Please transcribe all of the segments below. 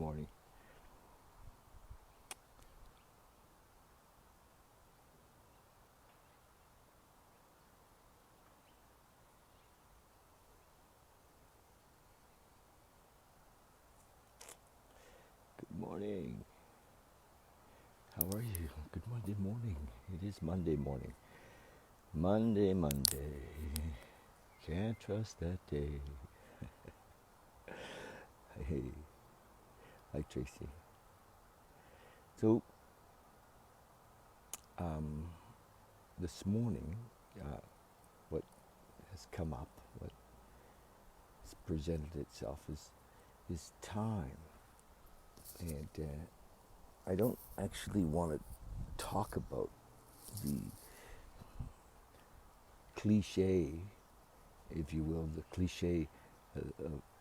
morning. Good morning. How are you? Good Monday morning. It is Monday morning. Monday. Can't trust that day. Hey, hi Tracy. So, this morning, what has come up, what has presented itself is time. And I don't actually want to talk about the cliche, if you will, the cliche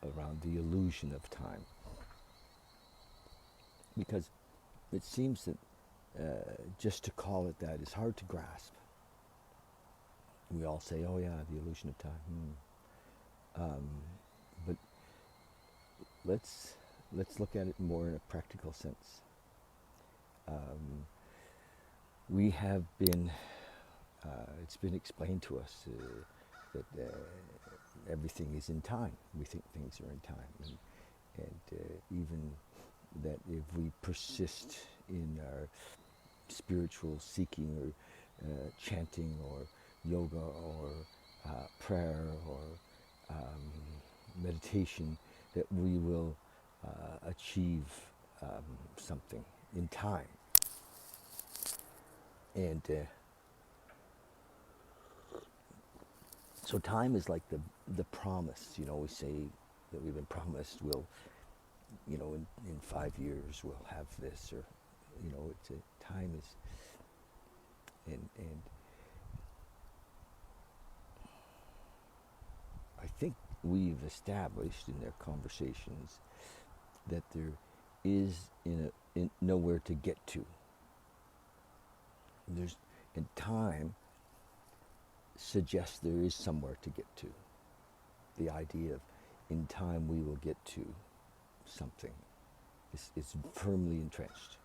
around the illusion of time. Because it seems that just to call it that is hard to grasp. We all say, oh yeah, the illusion of time. But let's look at it more in a practical sense. We have been, it's been explained to us that everything is in time. We think things are in time. And even that if we persist in our spiritual seeking or chanting or yoga or prayer or meditation, that we will achieve something in time. And so time is like the promise. We say that we've been promised we'll, in 5 years we'll have this, or, it's time is, and I think we've established in their conversations that there is nowhere to get to. And time suggests there is somewhere to get to. The idea of in time we will get to something is firmly entrenched.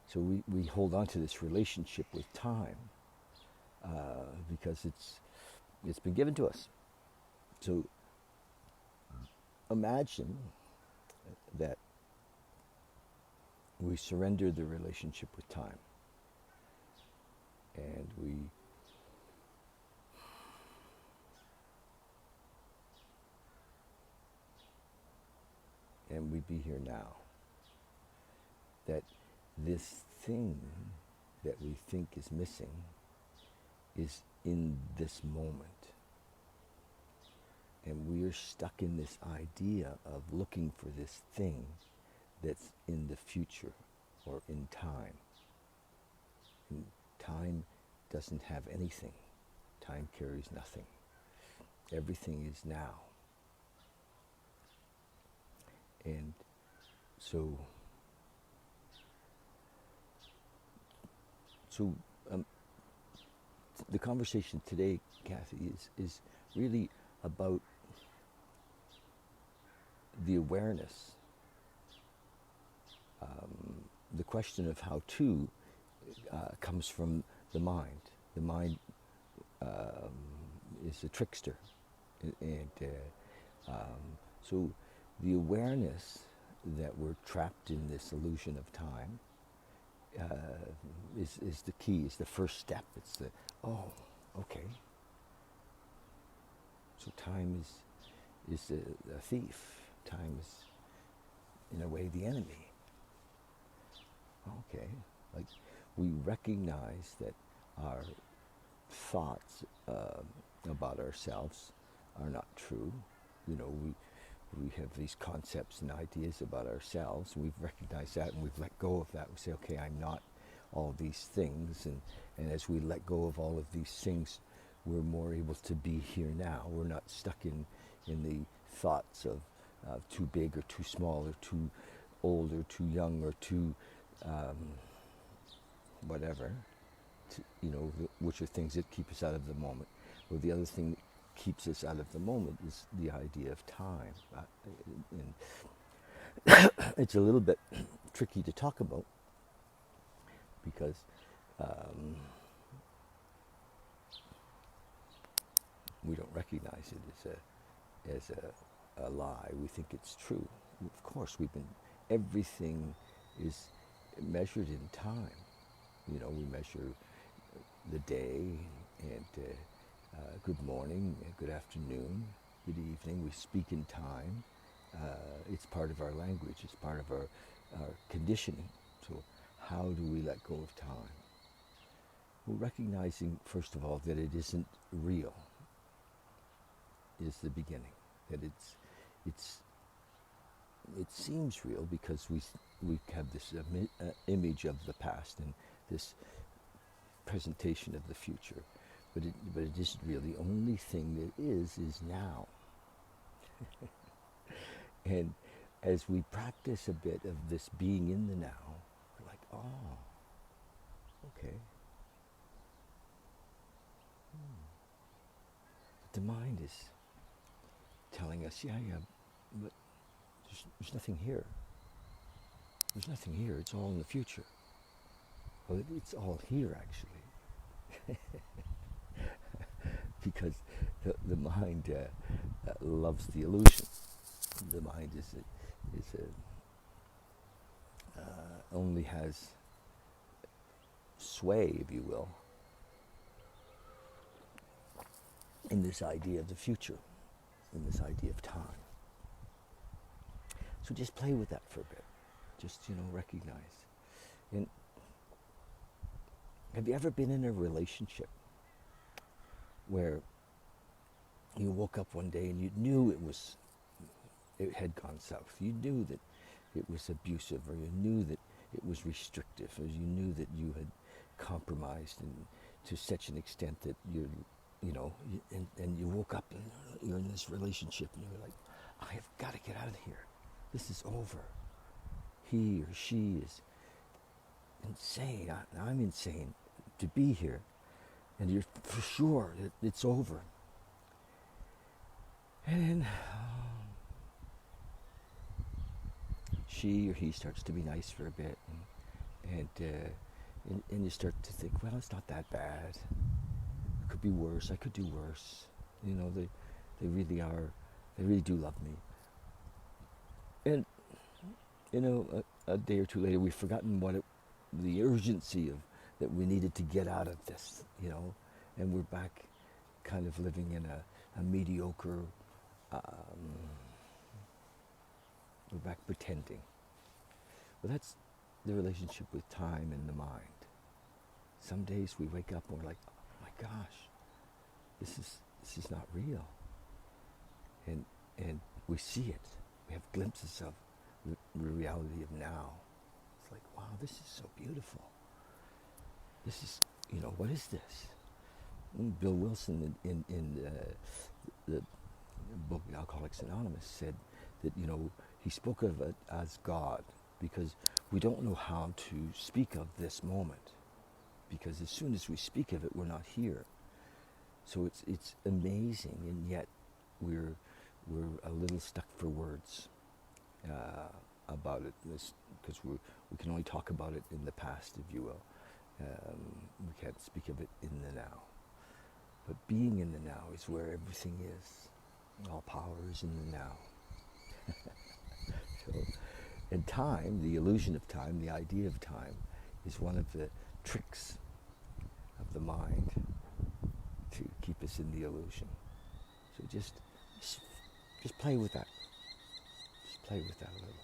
So we hold on to this relationship with time because it's been given to us. So imagine that we surrender the relationship with time, and we'd be here now. That this thing that we think is missing is in this moment. And we are stuck in this idea of looking for this thing that's in the future or in time. And time doesn't have anything. Time carries nothing. Everything is now. And so the conversation today, Kathy, is really about the awareness. The question of how to comes from the mind. The mind is a trickster. And so the awareness that we're trapped in this illusion of time is the key, is the first step. It's okay. So time is a thief. Time is, in a way, the enemy. Okay, like we recognize that our thoughts about ourselves are not true. We have these concepts and ideas about ourselves. We've recognized that and we've let go of that. We say, okay, I'm not all these things. And as we let go of all of these things, we're more able to be here now. We're not stuck in the thoughts of too big or too small or too old or too young or too whatever, which are things that keep us out of the moment. Well, the other thing that keeps us out of the moment is the idea of time. It's a little bit tricky to talk about because um, we don't recognize it as a lie. We think it's true. Of course, everything is measured in time. You know, we measure the day and good morning, good afternoon, good evening. We speak in time. It's part of our language. It's part of our conditioning. So how do we let go of time? Well, recognizing, first of all, that it isn't real is the beginning. That it seems real because we have this image of the past and this presentation of the future, but it isn't real. The only thing that is now. And as we practice a bit of this being in the now, we're like, oh, okay. But the mind is telling us, yeah, but there's nothing here. There's nothing here. It's all in the future. Well, it's all here, actually. Because the mind loves the illusion. The mind only has sway, if you will, in this idea of the future, in this idea of time. So just play with that for a bit. Just, recognize. And have you ever been in a relationship where you woke up one day and you knew it had gone south? You knew that it was abusive, or you knew that it was restrictive, or you knew that you had compromised and to such an extent that and you woke up and you're in this relationship and you're like, I have got to get out of here. This is over. He or she is insane. I'm insane to be here. And you're for sure that it's over. And then she or he starts to be nice for a bit. And you start to think, well, it's not that bad. It could be worse. I could do worse. They really are. They really do love me. And a day or two later, we've forgotten the urgency of that we needed to get out of this, and we're back kind of living in a mediocre, we're back pretending. Well, that's the relationship with time and the mind. Some days we wake up and we're like, oh my gosh, this is not real. And we see it. We have glimpses of the reality of now. It's like, wow, this is so beautiful. This is, what is this? Bill Wilson in the book Alcoholics Anonymous said that, he spoke of it as God because we don't know how to speak of this moment. Because as soon as we speak of it, we're not here. So it's amazing, and yet we're a little stuck for words about it, because we can only talk about it in the past, if you will. We can't speak of it in the now. But being in the now is where everything is. All power is in the now. So, and time, the illusion of time, the idea of time, is one of the tricks of the mind to keep us in the illusion. So just play with that. Just play with that a little.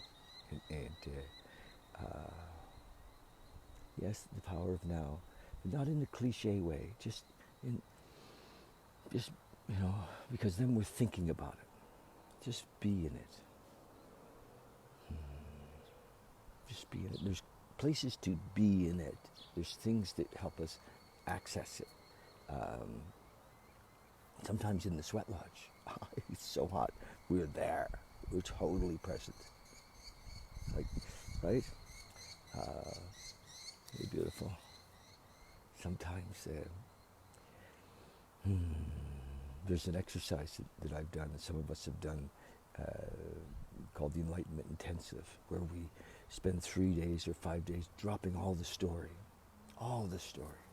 Yes, the power of now, but not in a cliche way. Just because then we're thinking about it. Just be in it. Just be in it. There's places to be in it. There's things that help us access it. Sometimes in the sweat lodge, it's so hot. We're there. We're totally present. Right? Really beautiful. Sometimes there's an exercise that I've done, and some of us have done called the Enlightenment Intensive, where we spend 3 days or 5 days dropping all the story. All the story.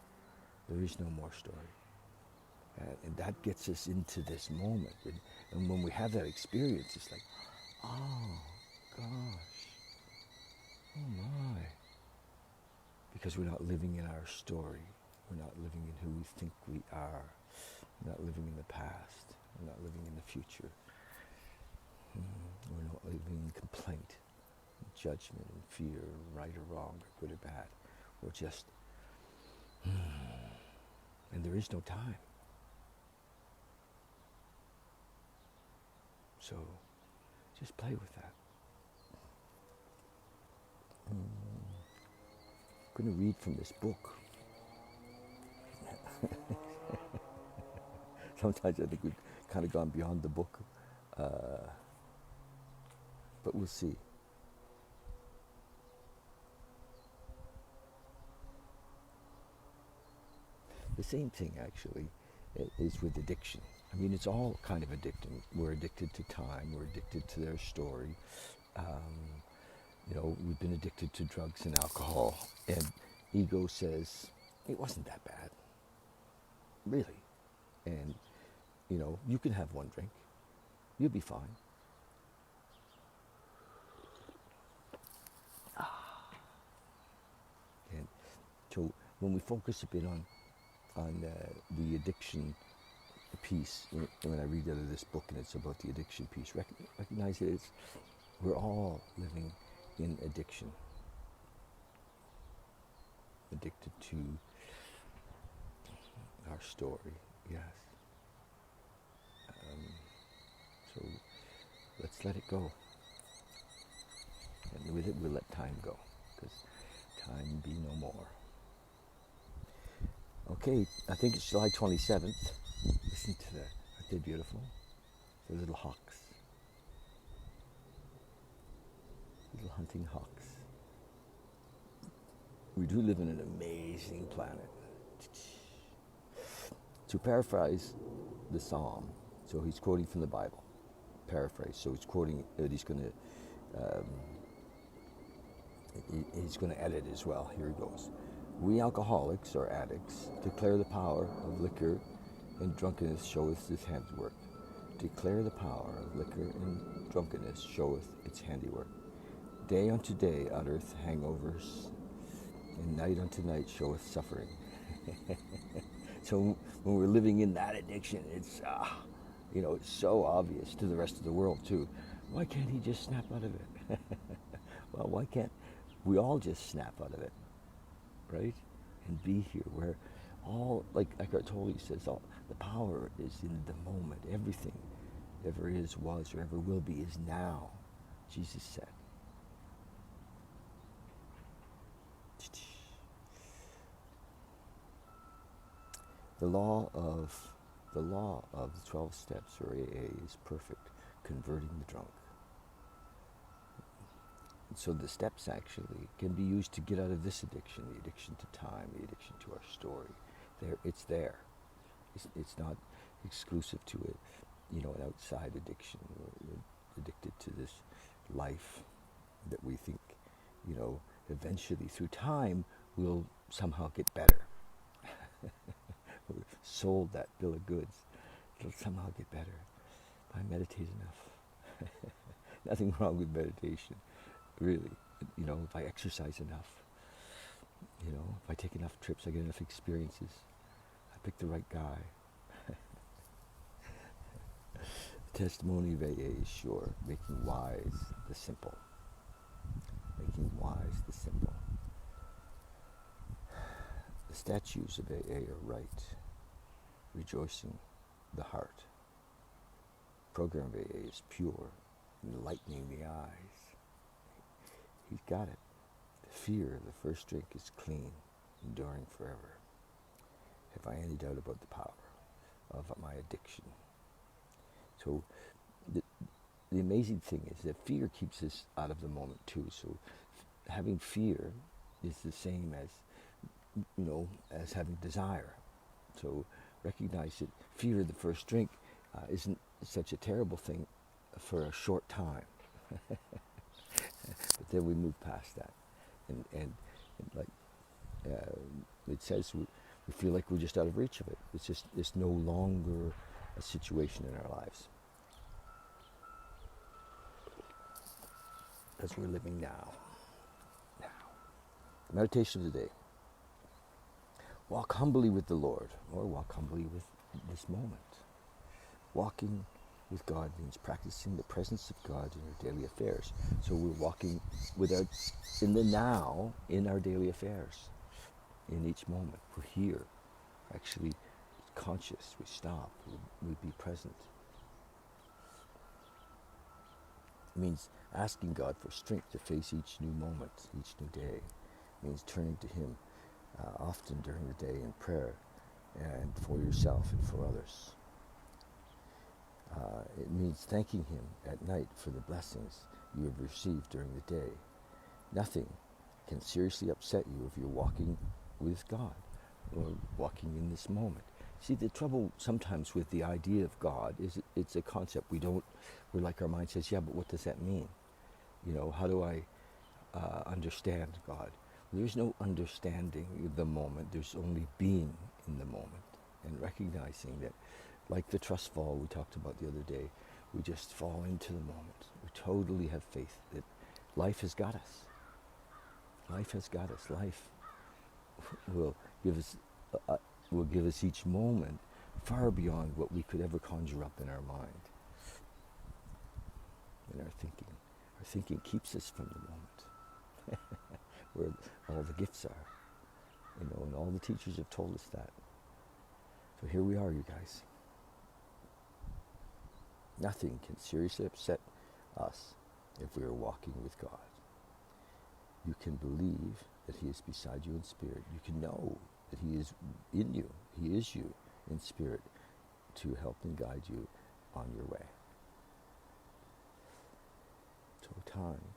There is no more story. And that gets us into this moment. And when we have that experience, it's like, oh, gosh, oh my. Because we're not living in our story. We're not living in who we think we are. We're not living in the past. We're not living in the future. We're not living in complaint, and judgment, and fear, right or wrong, or good or bad. We're just, and there is no time. So, just play with that. I'm going to read from this book. Sometimes I think we've kind of gone beyond the book, but we'll see. The same thing, actually, is with addiction. I mean, it's all kind of addicting. We're addicted to time. We're addicted to their story. We've been addicted to drugs and alcohol. And ego says, it wasn't that bad. Really. And, you can have one drink. You'll be fine. And so when we focus a bit on the addiction piece, when I read out of this book and it's about the addiction piece, recognize that we're all living in addiction. Addicted to our story, yes. So let's let it go. And with it, we'll let time go, because time be no more. Okay, I think it's July 27th. Listen to that. Aren't they beautiful? They're little hawks. Little hunting hawks. We do live in an amazing planet. To paraphrase the psalm, so he's quoting from the Bible. Paraphrase. So he's quoting it. He's going to edit as well. Here he goes. We alcoholics or addicts declare the power of liquor and drunkenness showeth its handiwork. Declare the power of liquor and drunkenness showeth its handiwork. Day unto day uttereth hangovers, and night unto night showeth suffering. So when we're living in that addiction, it's it's so obvious to the rest of the world too. Why can't he just snap out of it? Well, why can't we all just snap out of it, right? And be here where all, like Eckhart Tolle says, all the power is in the moment. Everything ever is, was, or ever will be is now, Jesus said. The law of the 12 steps, or AA, is perfect, converting the drunk. And so the steps actually can be used to get out of this addiction, the addiction to time, the addiction to our story. It's there. It's not exclusive to it, an outside addiction. We're addicted to this life that we think, eventually through time we'll somehow get better. Sold that bill of goods. It'll somehow get better if I meditate enough. Nothing wrong with meditation, really. If I exercise enough, if I take enough trips, I get enough experiences, I pick the right guy. The testimony of AA is sure, making wise the simple. Making wise the simple. The statutes of AA are right, rejoicing the heart. Program of AA is pure, enlightening the eyes. He's got it. The fear of the first drink is clean, enduring forever. Have I any doubt about the power of my addiction? So the amazing thing is that fear keeps us out of the moment too. So having fear is the same as as having desire. So recognize that fear of the first drink isn't such a terrible thing for a short time. But then we move past that, and like it says, we feel like we're just out of reach of it. It's no longer a situation in our lives, because we're living now. Meditation of the day. Walk humbly with the Lord, or walk humbly with this moment. Walking with God means practicing the presence of God in your daily affairs. So we're walking in the now, in our daily affairs, in each moment. We're here, actually conscious. We stop. We be present. It means asking God for strength to face each new moment, each new day. It means turning to Him often during the day in prayer, and for yourself and for others. It means thanking Him at night for the blessings you have received during the day. Nothing can seriously upset you if you're walking with God or walking in this moment. See, the trouble sometimes with the idea of God is it's a concept we're like, our mind says, yeah, but what does that mean? How do I understand God? There's no understanding the moment. There's only being in the moment and recognizing that, like the trust fall we talked about the other day, we just fall into the moment. We totally have faith that life has got us. Life has got us. Life will give us each moment far beyond what we could ever conjure up in our mind, in our thinking. Our thinking keeps us from the moment, where all the gifts are, and all the teachers have told us that. So here we are, you guys. Nothing can seriously upset us if we are walking with God. You can believe that He is beside you in spirit. You can know that He is in you. He is you in spirit to help and guide you on your way. So time,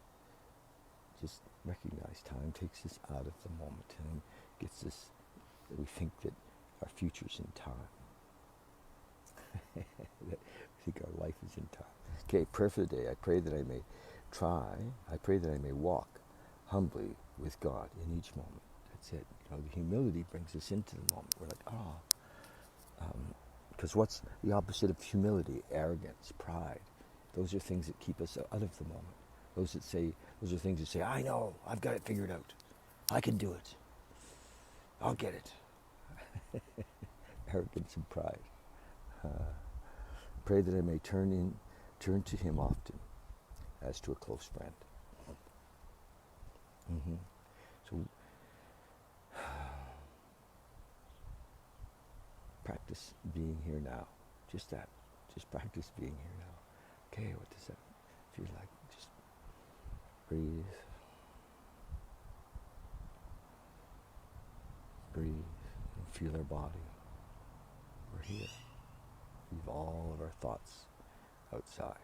just recognize time takes us out of the moment and gets us, we think that our future's in time. We think our life is in time. Okay, prayer for the day. I pray that I may walk humbly with God in each moment. That's it. The humility brings us into the moment. We're like, because what's the opposite of humility? Arrogance, pride. Those are things that keep us out of the moment. Those are things that say, I know, I've got it figured out. I can do it. I'll get it. Arrogance and pride. Pray that I may turn to Him often as to a close friend. So practice being here now. Just that. Just practice being here now. Okay, what does that feel like? Just breathe. Breathe and feel our body. We're here. Leave all of our thoughts outside.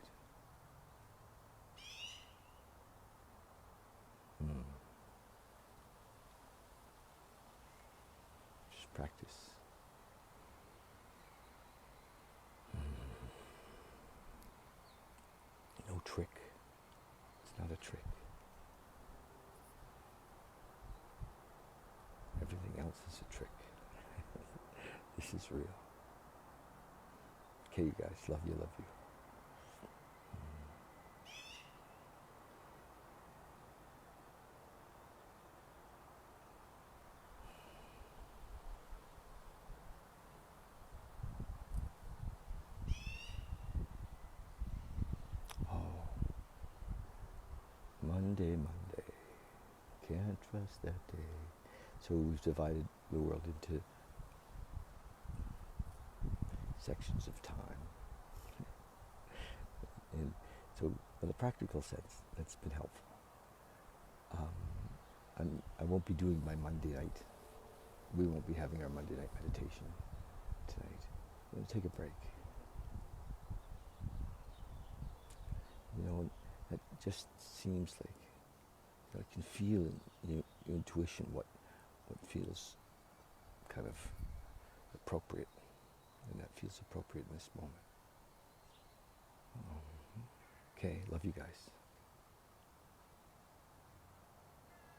Just practice. No trick. It's not a trick. Everything else is a trick. This is real. Okay, you guys. Love you, love you. Monday. Can't trust that day. So we've divided the world into sections of time. And so in a practical sense, that's been helpful. I won't be doing my Monday night. We won't be having our Monday night meditation tonight. We'll take a break. That just seems like I can feel in your intuition what feels kind of appropriate, and that feels appropriate in this moment. Okay, love you guys.